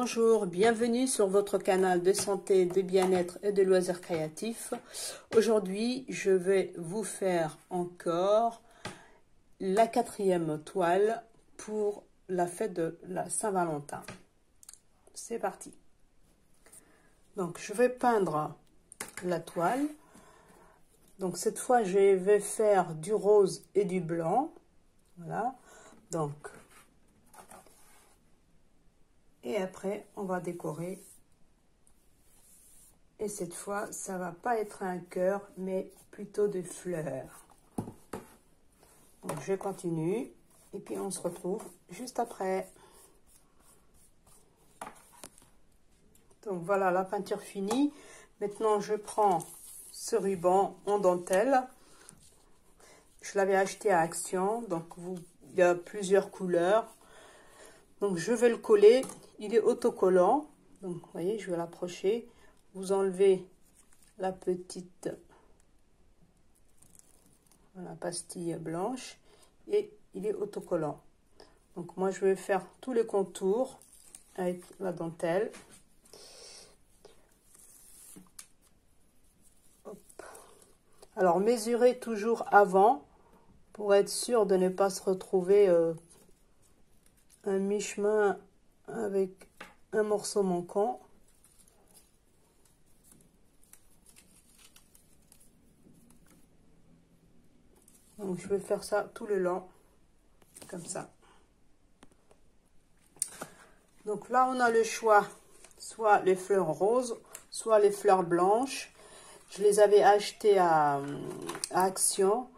Bonjour, bienvenue sur votre canal de santé, de bien-être et de loisirs créatifs. Aujourd'hui, je vais vous faire encore la 4e toile pour la fête de la Saint-Valentin. C'est parti. Donc, je vais peindre la toile. Donc, cette fois, je vais faire du rose et du blanc. Voilà. Donc, et après, on va décorer. Et cette fois, ça va pas être un cœur, mais plutôt des fleurs. Donc, je continue. Et puis, on se retrouve juste après. Donc, voilà la peinture finie. Maintenant, je prends ce ruban en dentelle. Je l'avais acheté à Action. Donc, il y a plusieurs couleurs. Donc, je vais le coller. Il est autocollant. Donc, vous voyez, je vais l'approcher. Vous enlevez la petite pastille blanche et il est autocollant. Donc, moi, je vais faire tous les contours avec la dentelle. Hop. Alors, mesurez toujours avant pour être sûr de ne pas se retrouver un mi-chemin avec un morceau manquant. Donc, je vais faire ça tout le long, comme ça. Donc là, on a le choix, soit les fleurs roses, soit les fleurs blanches. Je les avais achetées à Action.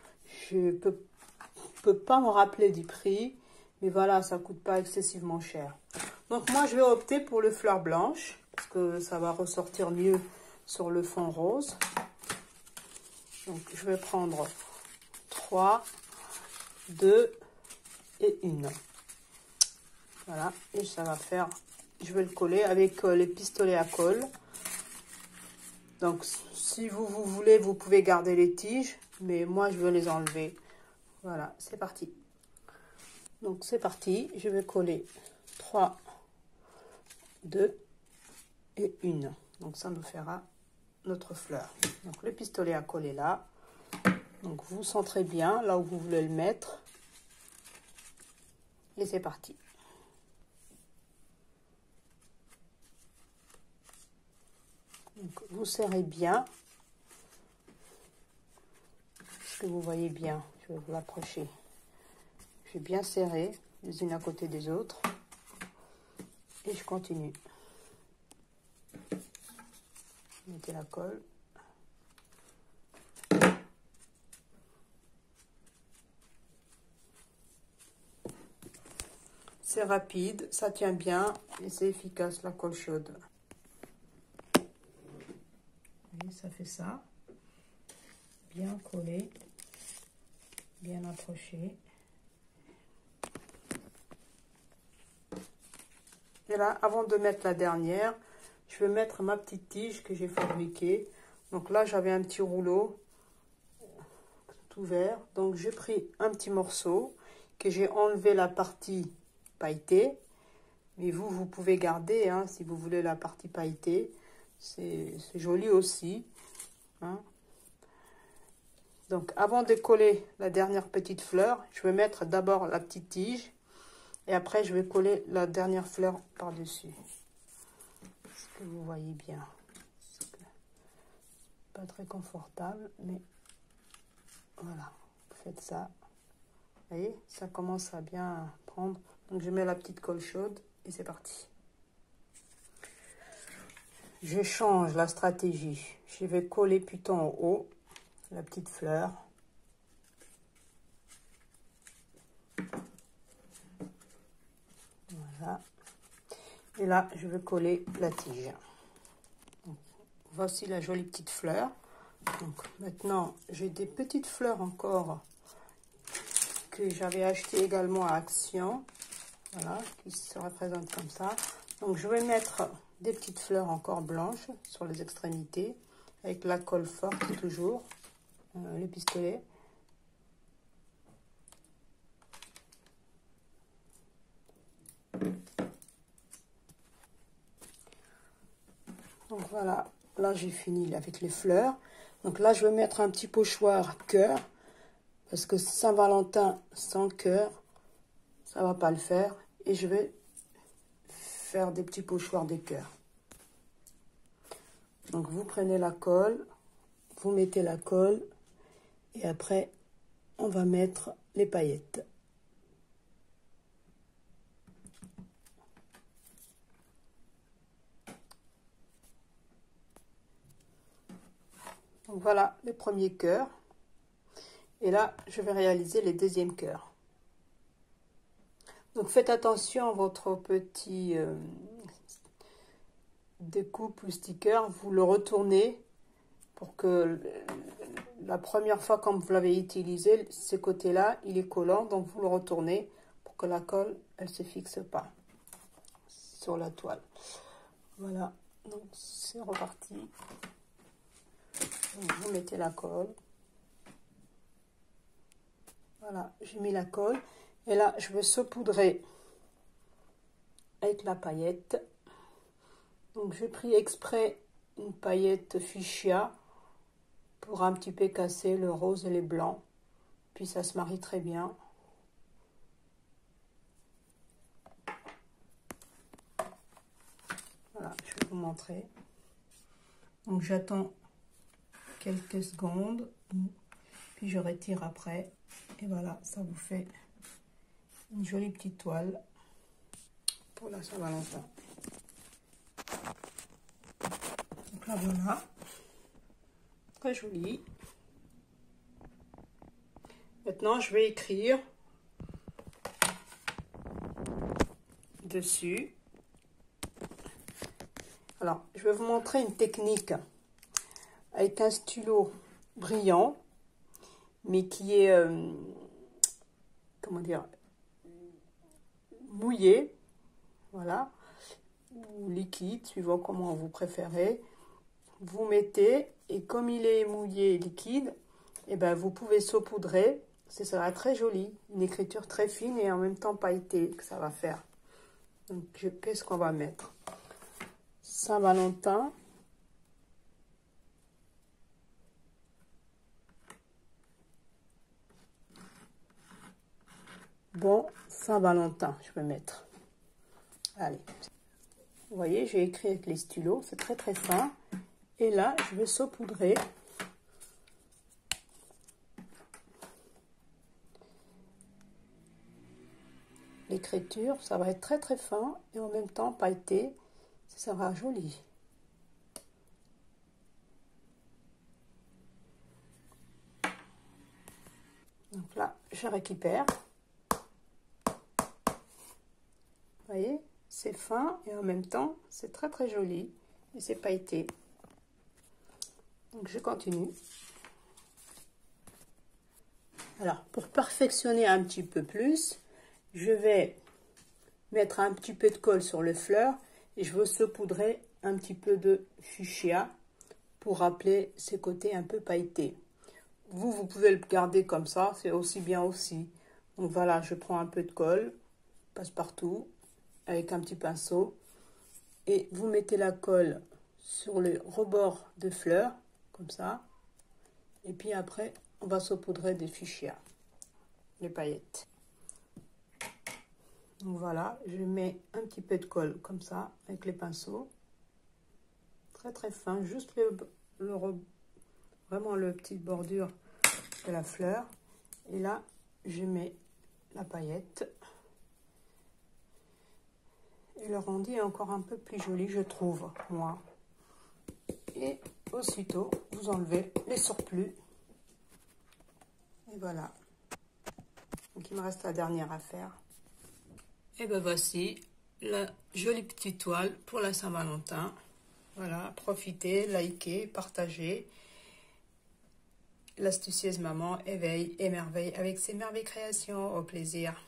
Je peux pas me rappeler du prix, mais voilà, ça coûte pas excessivement cher. Donc moi, je vais opter pour les fleurs blanches, parce que ça va ressortir mieux sur le fond rose. Donc, je vais prendre 3, 2 et 1. Voilà, et ça va faire, je vais le coller avec les pistolets à colle. Donc, si vous voulez, vous pouvez garder les tiges, mais moi, je vais les enlever. Voilà, c'est parti. Donc, c'est parti, je vais coller 3, 2 et 1. Donc, ça nous fera notre fleur. Donc, le pistolet à colle est là. Donc, vous centrez bien là où vous voulez le mettre. Et c'est parti. Donc, vous serrez bien. Est-ce que vous voyez bien? Je vais vous l'approcher. Je vais bien serrer les unes à côté des autres. Et je continue. Mettez la colle. C'est rapide, ça tient bien et c'est efficace la colle chaude. Vous voyez, ça fait ça. Bien collé, bien approché. Et là, avant de mettre la dernière, je vais mettre ma petite tige que j'ai fabriquée. Donc là, j'avais un petit rouleau tout vert. Donc j'ai pris un petit morceau que j'ai enlevé la partie pailletée. Mais vous pouvez garder hein, si vous voulez la partie pailletée. C'est joli aussi. Hein. Donc avant de coller la dernière petite fleur, je vais mettre d'abord la petite tige. Et après, je vais coller la dernière fleur par-dessus. Est-ce que vous voyez bien? Pas très confortable, mais voilà. Vous faites ça. Vous voyez, ça commence à bien prendre. Donc, je mets la petite colle chaude et c'est parti. Je change la stratégie. Je vais coller plutôt en haut la petite fleur. Voilà. Et là, je vais coller la tige. Donc, voici la jolie petite fleur. Donc, maintenant, j'ai des petites fleurs encore que j'avais achetées également à Action. Voilà, qui se représentent comme ça. Donc, je vais mettre des petites fleurs encore blanches sur les extrémités avec la colle forte toujours, les pistolets. Voilà, là j'ai fini avec les fleurs. Donc là je vais mettre un petit pochoir cœur. Parce que Saint-Valentin sans cœur, ça va pas le faire. Et je vais faire des petits pochoirs de cœur. Donc vous prenez la colle, vous mettez la colle. Et après, on va mettre les paillettes. Donc voilà le premier cœur. Et là, je vais réaliser les deuxièmes cœurs. Donc faites attention à votre petit découpe ou sticker. Vous le retournez pour que la première fois quand vous l'avez utilisé, ce côté-là, il est collant. Donc vous le retournez pour que la colle, elle ne se fixe pas sur la toile. Voilà, donc c'est reparti. Donc, vous mettez la colle. Voilà, j'ai mis la colle. Et là, je vais saupoudrer avec la paillette. Donc, j'ai pris exprès une paillette fuchsia pour un petit peu casser le rose et les blancs. Puis, ça se marie très bien. Voilà, je vais vous montrer. Donc, j'attends quelques secondes. Puis, je retire après. Et voilà, ça vous fait une jolie petite toile pour la Saint-Valentin. Donc là voilà, très joli. Maintenant je vais écrire dessus. Alors je vais vous montrer une technique avec un stylo brillant, mais qui est comment dire, mouillé, voilà, ou liquide, suivant comment vous préférez. Vous mettez, et comme il est mouillé et liquide, et ben vous pouvez saupoudrer, ça sera très joli, une écriture très fine et en même temps pailletée que ça va faire. Donc qu'est-ce qu'on va mettre? Saint-Valentin. Bon Saint-Valentin, je vais mettre. Allez. Vous voyez, j'ai écrit avec les stylos, c'est très très fin. Et là, je vais saupoudrer. L'écriture, ça va être très très fin et en même temps pailleté, ça sera joli. Donc là, je récupère. Vous voyez, c'est fin et en même temps, c'est très très joli et c'est pailleté. Donc je continue. Alors, pour perfectionner un petit peu plus, je vais mettre un petit peu de colle sur le fleur et je vais saupoudrer un petit peu de fuchsia pour rappeler ces côtés un peu pailletés. Vous pouvez le garder comme ça, c'est aussi bien aussi. Donc voilà, je prends un peu de colle, passe-partout, avec un petit pinceau. Et vous mettez la colle sur le rebord de fleurs, comme ça. Et puis après, on va saupoudrer des fuchsia, les paillettes. Donc voilà, je mets un petit peu de colle comme ça, avec les pinceaux. Très très fin, juste vraiment le petit bordure de la fleur. Et là, je mets la paillette. Et le rendu est encore un peu plus joli, je trouve, moi. Et aussitôt, vous enlevez les surplus. Et voilà. Donc, il me reste la dernière à faire. Et ben voici la jolie petite toile pour la Saint-Valentin. Voilà, profitez, likez, partagez. L'astucieuse maman éveille, émerveille avec ses merveilles créations. Au plaisir.